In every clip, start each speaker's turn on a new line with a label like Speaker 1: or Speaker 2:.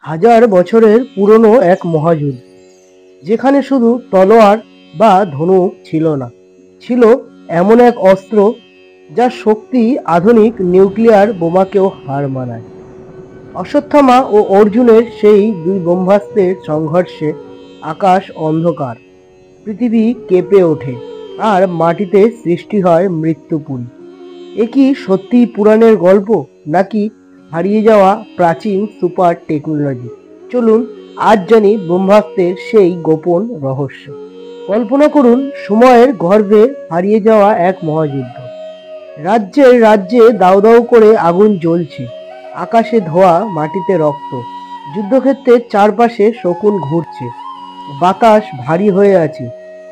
Speaker 1: হাজার বছরের পুরনো এক মহাযুদ্ধ, যেখানে শুধু তলোয়ার বা ধনুক ছিল না, ছিল এমন এক অস্ত্র যার শক্তি আধুনিক নিউক্লিয়ার বোমাকেও হার মানায়। অশ্বত্থামা ও অর্জুনের সেই দুই ব্রহ্মাস্ত্রের সংঘর্ষে আকাশ অন্ধকার, পৃথিবী কেঁপে ওঠে, আর মাটিতে সৃষ্টি হয় মৃত্যুপুরী। এ কি সত্যিই পুরাণের গল্প, নাকি হারিয়ে যাওয়া প্রাচীন সুপার টেকনোলজি? চলুন আজ জানি ব্রহ্মাস্ত্রের সেই গোপন রহস্য। কল্পনা করুন সময়ের গর্ভে হারিয়ে যাওয়া এক মহাযুদ্ধ। রাজ্যে রাজ্যে দাউ দাউ করে আগুন জ্বলছে, আকাশে ধোঁয়া, মাটিতে রক্ত। যুদ্ধক্ষেত্রের চারপাশে শকুন ঘুরছে, বাতাস ভারী হয়ে আছে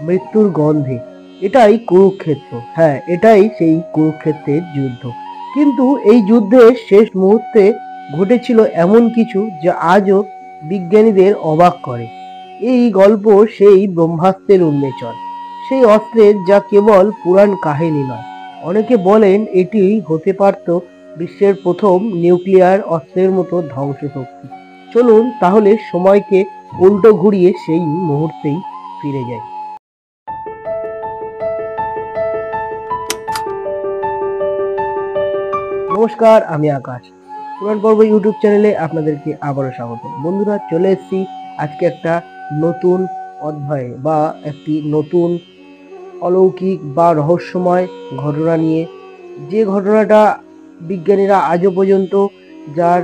Speaker 1: মৃত্যুর গন্ধে। এটাই কুরুক্ষেত্র, হ্যাঁ, এটাই সেই কুরুক্ষেত্রের যুদ্ধ। কিন্তু এই যুদ্ধের শেষ মুহূর্তে ঘটেছিল এমন কিছু যা আজও বিজ্ঞানীদের অবাক করে। এই গল্প সেই ব্রহ্মাস্ত্রের উন্মোচন, সেই অস্ত্রের যা কেবল পুরাণ কাহিনী নয়। অনেকে বলেন এটি হতে পারত বিশ্বের প্রথম নিউক্লিয়ার অস্ত্রের মতো ধ্বংস শক্তি। চলুন তাহলে সময়কে উল্টো ঘুরিয়ে সেই মুহূর্তেই ফিরে যায়। নমস্কার, আমি আকাশ। পুরাণ পর্ব ইউটিউব চ্যানেলে আপনাদেরকে আবারও স্বাগত। বন্ধুরা, চলে এসেছি আজকে একটা নতুন অধ্যায়ে বা একটি নতুন অলৌকিক বা রহস্যময় ঘটনা নিয়ে। যে ঘটনাটা বিজ্ঞানীরা আজও পর্যন্ত যার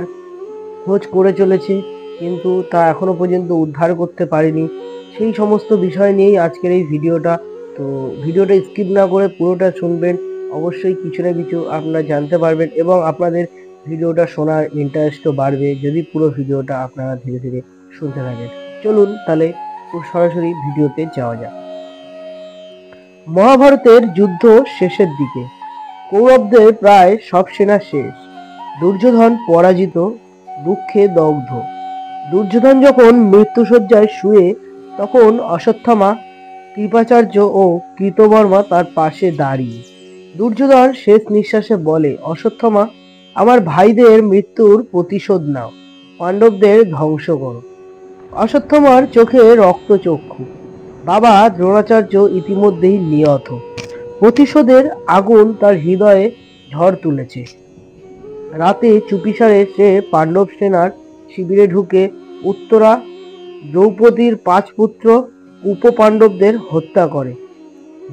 Speaker 1: খোঁজ করে চলেছে, কিন্তু তা এখনো পর্যন্ত উদ্ধার করতে পারেনি, সেই সমস্ত বিষয় নিয়েই আজকের এই ভিডিওটা। তো ভিডিওটা স্কিপ না করে পুরোটা শুনবেন, অবশ্যই কিছু না কিছু আপনারা জানতে পারবেন এবং আপনাদের ভিডিওটা শোনার ইন্টারেস্টও বাড়বে যদি পুরো ভিডিওটা আপনারা ধীরে ধীরে শুনতে থাকেন। চলুন তাহলে সরাসরি ভিডিওতে যাওয়া যাক। মহাভারতের যুদ্ধ শেষের দিকে, কৌরবদের প্রায় সব সেনা শেষ, দুর্যোধন পরাজিত, দুঃখে দগ্ধ। দুর্যোধন যখন মৃত্যুশয্যায় শুয়ে, তখন অশ্বত্থামা, কৃপাচার্য ও কৃতবর্মা তার পাশে দাঁড়িয়ে। দুর্যোধন শেষ নিঃশ্বাসে বলে, অশ্বত্থামা, আমার ভাইদের মৃত্যুর প্রতিশোধ নাও, পাণ্ডবদের ধ্বংস করো। অশ্বত্থামার চোখে রক্তচক্ষু, বাবা দ্রোণাচার্য ইতিমধ্যেই নিহত। প্রতিশোধের আগুন তার হৃদয়ে ঝড় তুলেছে। রাতে চুপিসারে সে পাণ্ডব সেনার শিবিরে ঢুকে উত্তরা, দ্রৌপদীর 5 পুত্র উপপাণ্ডবদের হত্যা করে।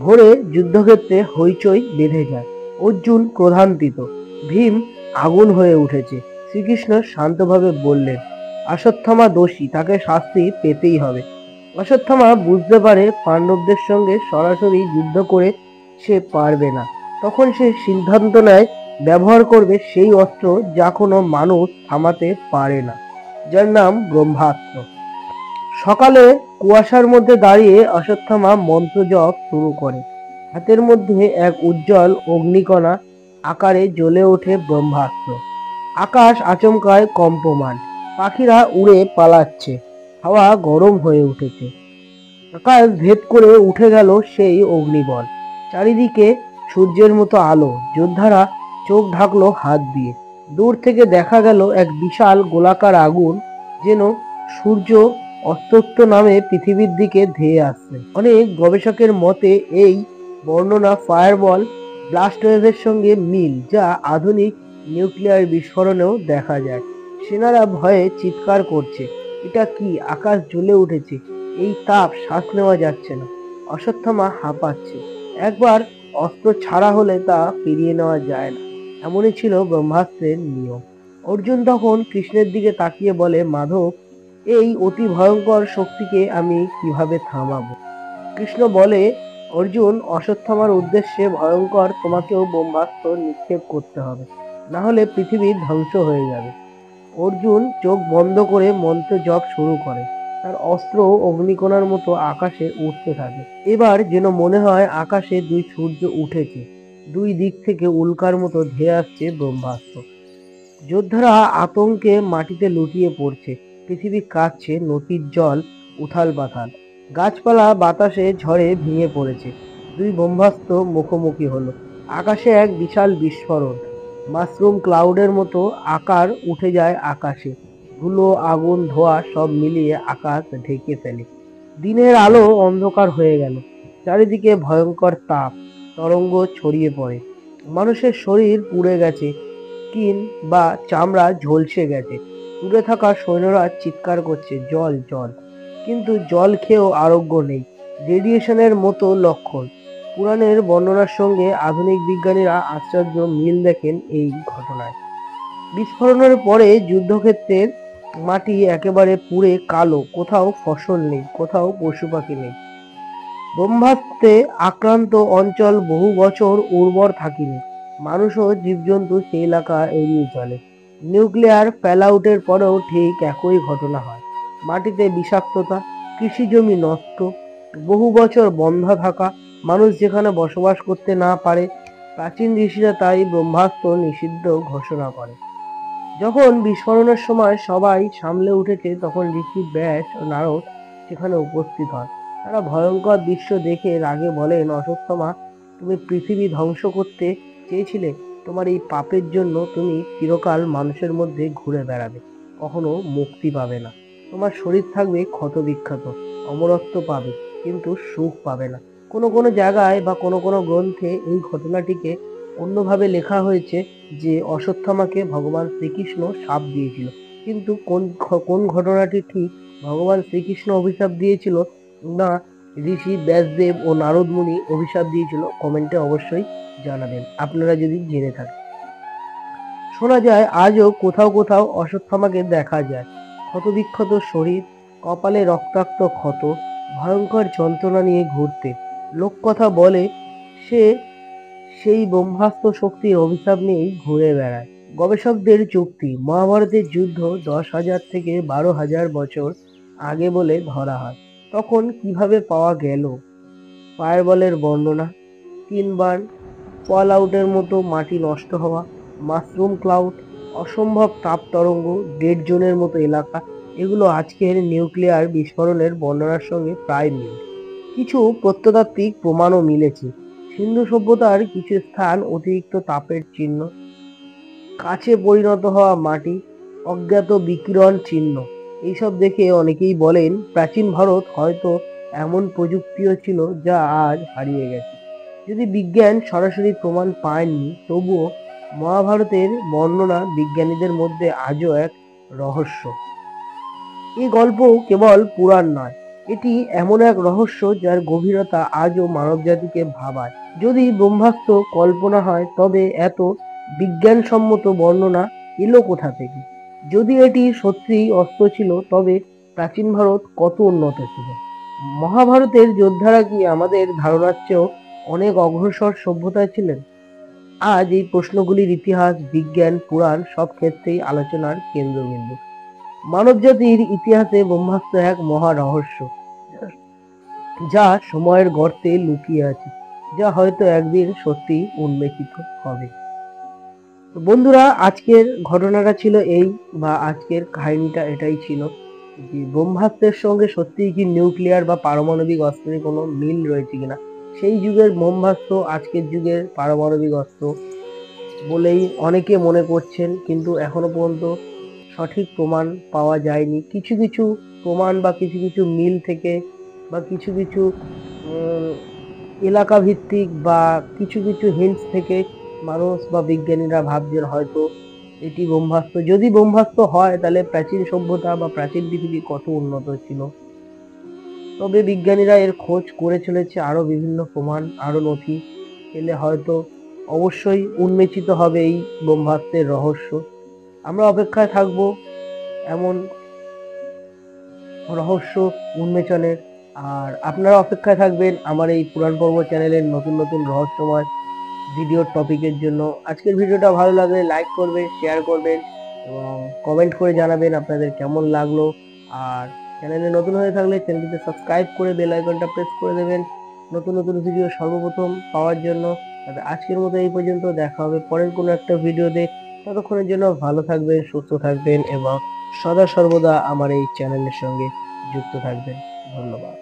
Speaker 1: ভোরে যুদ্ধক্ষেত্রে হইচই বেঁধে যায়। অর্জুন ক্রোধান্বিত, ভীম আগুন হয়ে উঠেছে। শ্রীকৃষ্ণ শান্তভাবে বললেন, অশ্বত্থামা দোষী, তাকে শাস্তি পেতেই হবে। অশ্বত্থামা বুঝতে পারে পাণ্ডবদের সঙ্গে সরাসরি যুদ্ধ করে সে পারবে না। তখন সে সিদ্ধান্ত নেয় ব্যবহার করবে সেই অস্ত্র যা কোনো মানুষ থামাতে পারে না, যার নাম ব্রহ্মাস্ত্র। সকালে কুয়াশার মধ্যে দাঁড়িয়ে অশ্বত্থামা মন্ত্র জপ শুরু করে। হাতের মধ্যে এক উজ্জ্বল অগ্নিকণা আকারে জ্বলে ওঠে ব্রহ্মাস্ত্র। আকাশ আচমকায় কম্পমান, পাখিরা উড়ে পালাচ্ছে, হাওয়া গরম হয়ে উঠেছে। আকাশ ভেদ করে উঠে গেল সেই অগ্নিবল। চারিদিকে সূর্যের মতো আলো। যোদ্ধারা চোখ ঢাকলো হাত দিয়ে। দূর থেকে দেখা গেল এক বিশাল গোলাকার আগুন, যেন সূর্য অস্তত্ব নামে পৃথিবীর দিকে ধেয়ে আসছে। অনেক গবেষকের মতে এই বর্ণনা ফায়ারবল ব্লাস্ট ওয়েভের সঙ্গে মিল, যা আধুনিক নিউক্লিয়ার বিস্ফোরণেও দেখা যায়। সেনারা ভয়ে চিৎকার করছে, এটা কি, আকাশ জ্বলে উঠেছে, এই তাপ শ্বাস নেওয়া যাচ্ছে না। অশ্বত্থামা হাঁপাচ্ছে। একবার অস্ত্র ছাড়া হলে তা ফিরিয়ে নেওয়া যায় না, এমনই ছিল ব্রহ্মাস্ত্রের নিয়ম। অর্জুন তখন কৃষ্ণের দিকে তাকিয়ে বলে, মাধব, এই অতি ভয়ঙ্কর শক্তিকে আমি কিভাবে থামাবো? কৃষ্ণ বলে, অর্জুন, অশ্বত্থামার উদ্দেশ্যে ভয়ঙ্কর, তোমাকেও ব্রহ্মাস্ত্র নিক্ষেপ করতে হবে, না হলে পৃথিবীর ধ্বংস হয়ে যাবে। অর্জুন চোখ বন্ধ করে মন্ত্র জপ শুরু করে। তার অস্ত্র অগ্নিকণার মতো আকাশে উঠতে থাকে। এবার যেন মনে হয় আকাশে 2 সূর্য উঠেছে, 2 দিক থেকে উল্কার মতো ধেয়ে আসছে ব্রহ্মাস্ত্র। যোদ্ধারা আতঙ্কে মাটিতে লুটিয়ে পড়ছে। পৃথিবী কাঁপছে, নদীর জল উথাল পাথাল, গাছপালা বাতাসে ঝড়ে ভেঙে পড়েছে। 2 ব্রহ্মাস্ত্র মুখোমুখি হলো। আকাশে এক বিশাল বিস্ফোরণ, মাশরুম ক্লাউডের মতো আকার উঠে যায় আকাশে। ধুলো, আগুন, ধোঁয়া সব মিলিয়ে আকাশ ঢেকে ফেলে। দিনের আলো অন্ধকার হয়ে গেল, চারিদিকে ভয়ঙ্কর তাপ তরঙ্গ ছড়িয়ে পড়ে। মানুষের শরীর পুড়ে গেছে, স্কিন বা চামড়া ঝলসে গেছে। দূরে থাকা সৈন্যরা চিৎকার করছে, জল জল, কিন্তু জল খেয়েও আরোগ্য নেই। রেডিয়েশনের মতো লক্ষণ। পুরাণের বর্ণনার সঙ্গে আধুনিক বিজ্ঞানীরা আশ্চর্য মিল দেখেন এই ঘটনায়। বিস্ফোরণের পরে যুদ্ধক্ষেত্রের মাটি একেবারে পুড়ে কালো, কোথাও ফসল নেই, কোথাও পশু পাখি নেই। ব্রহ্মাস্ত্রে আক্রান্ত অঞ্চল বহু বছর উর্বর থাকেনি। মানুষ ও জীবজন্তু সেই এলাকা এড়িয়ে চলে। নিউক্লিয়ার ফ্যালআউটের পরেও ঠিক একই ঘটনা হয়। মাটিতে বিষাক্ততা, কৃষি জমি নষ্ট, বহু বছর বন্ধ থাকা, মানুষ যেখানে বসবাস করতে না পারে। প্রাচীন ঋষিরা তাই ব্রহ্মাস্ত্র নিষিদ্ধ ঘোষণা করে। যখন বিস্ফোরণের সময় সবাই সামলে উঠেছে, তখন ঋষি ব্যাস ও নারদ সেখানে উপস্থিত হন। তারা ভয়ঙ্কর দৃশ্য দেখে রাগে বলেন, অশ্বত্থামা, তুমি পৃথিবী ধ্বংস করতে চেয়েছিলে। তোমার এই পাপের জন্য তুমি চিরকাল মানুষের মধ্যে ঘুরে বেড়াবে, কখনো মুক্তি পাবে না। তোমার শরীর থাকবে ক্ষত বিক্ষত, অমরত্ব পাবে, কিন্তু সুখ পাবে না। কোনো কোনো জায়গায় বা কোনো কোনো গ্রন্থে এই ঘটনাটিকে অন্যভাবে লেখা হয়েছে যে অশ্বত্থামাকে ভগবান শ্রীকৃষ্ণ শাপ দিয়েছিল। কিন্তু কোন ঘটনাটি ঠিক, ভগবান শ্রীকৃষ্ণ অভিশাপ দিয়েছিল না ঋষি ব্যাসদেব ও নারদ মুনি অভিশাপ দিয়েছিল, কমেন্টে অবশ্যই জানাবেন আপনারা যদি জেনে থাকেন। শোনা যায় আজও কোথাও কোথাও অশ্বত্থামাকে দেখা যায়, ক্ষতবিক্ষত শরীর, কপালে রক্তাক্ত ক্ষত, ভয়ঙ্কর যন্ত্রণা নিয়ে ঘুরতে। লোককথা বলে সে সেই ব্রহ্মাস্ত্র শক্তির অভিশাপ নিয়েই ঘুরে বেড়ায়। গবেষকদের যুক্তি, মহাভারতের যুদ্ধ 10,000 থেকে 12,000 বছর আগে বলে ধরা হয়। তখন কিভাবে পাওয়া গেল? ফায়ারবলের বর্ণনা, 3 বার ফল আউটের মতো মাটি নষ্ট হওয়া, মাশরুম ক্লাউড, অসম্ভব তাপ তরঙ্গ, ডেড জোনের মতো এলাকা, এগুলো আজকের নিউক্লিয়ার বিস্ফোরণের বর্ণনার সঙ্গে প্রায় মিল। কিছু প্রত্নতাত্ত্বিক প্রমাণও মিলেছে। সিন্ধু সভ্যতার কিছু স্থান অতিরিক্ত তাপের চিহ্ন, কাছে পরিণত হওয়া মাটি, অজ্ঞাত বিকিরণ চিহ্ন। এইসব দেখে অনেকেই বলেন প্রাচীন ভারত হয়তো এমন প্রযুক্তিও ছিল যা আজ হারিয়ে গেছে। যদি বিজ্ঞান সরাসরি প্রমাণ পায়নি, তবুও মহাভারতের বর্ণনা বিজ্ঞানীদের মধ্যে আজও এক রহস্য। এই গল্প কেবল পুরাণ নয়, এটি এমন এক রহস্য যার গভীরতা আজও মানবজাতিকে ভাবায়। যদি ব্রহ্মাস্ত্র কল্পনা হয়, তবে এত বিজ্ঞানসম্মত বর্ণনা এলো কোথা থেকে? যদি এটি সত্যিই অস্ত্র ছিল, তবে প্রাচীন ভারত কত উন্নত ছিল? মহাভারতের যোদ্ধারা কি আমাদের ধারণার চেয়েও অনেক অগ্রসর সভ্যতায় ছিলেন? আজ এই প্রশ্নগুলির ইতিহাস, বিজ্ঞান, পুরাণ সব ক্ষেত্রেই আলোচনার কেন্দ্রবিন্দু। মানবজাতির ইতিহাসে ব্রহ্মাস্ত্র এক মহা রহস্য, যা সময়ের গর্তে লুকিয়ে আছে, যা হয়তো একদিন সত্যি উন্মোচিত হবে। তো বন্ধুরা, আজকের ঘটনাটা ছিল এই, বা আজকের কাহিনীটা এটাই ছিল যে ব্রহ্মাস্ত্রের সঙ্গে সত্যিই কি নিউক্লিয়ার বা পারমাণবিক অস্ত্রের কোনো মিল রয়েছে কিনা। সেই যুগের ব্রহ্মাস্ত্র আজকের যুগের পারমাণবিক অস্ত্র বলেই অনেকে মনে করছেন, কিন্তু এখনো পর্যন্ত সঠিক প্রমাণ পাওয়া যায়নি। কিছু কিছু প্রমাণ বা কিছু কিছু মিল থেকে বা কিছু কিছু এলাকা ভিত্তিক বা কিছু কিছু হিন্টস থেকে মানুষ বা বিজ্ঞানীরা ভাবছেন হয়তো এটি ব্রহ্মাস্ত্র। যদি ব্রহ্মাস্ত্র হয়, তাহলে প্রাচীন সভ্যতা বা প্রাচীন পৃথিবী কত উন্নত ছিল। তবে বিজ্ঞানীরা এর খোঁজ করে চলেছে, আরো বিভিন্ন প্রমাণ, আরো নথি পেলে হয়তো অবশ্যই উন্মোচিত হবে এই ব্রহ্মাস্ত্রের রহস্য। আমরা অপেক্ষায় থাকব এমন রহস্য উন্মোচনের। আর আপনারা অপেক্ষায় থাকবেন আমার এই পুরাণ পর্ব চ্যানেলের নতুন নতুন রহস্যময় ভিডিওর টপিকের জন্য। আজকের ভিডিওটা ভালো লাগলে লাইক করবেন, শেয়ার করবেন এবং কমেন্ট করে জানাবেন আপনাদের কেমন লাগলো। আর চ্যানেলে নতুন হয়ে থাকলে চ্যানেলটিতে সাবস্ক্রাইব করে বেল আইকনটা প্রেস করে দেবেন নতুন নতুন ভিডিও সর্বপ্রথম পাওয়ার জন্য। তবে আজকের মতো এই পর্যন্ত, দেখা হবে পরের কোনো একটা ভিডিওতে। ততক্ষণের জন্য ভালো থাকবেন, সুস্থ থাকবেন এবং সদা সর্বদা আমার এই চ্যানেলের সঙ্গে যুক্ত থাকবেন। ধন্যবাদ।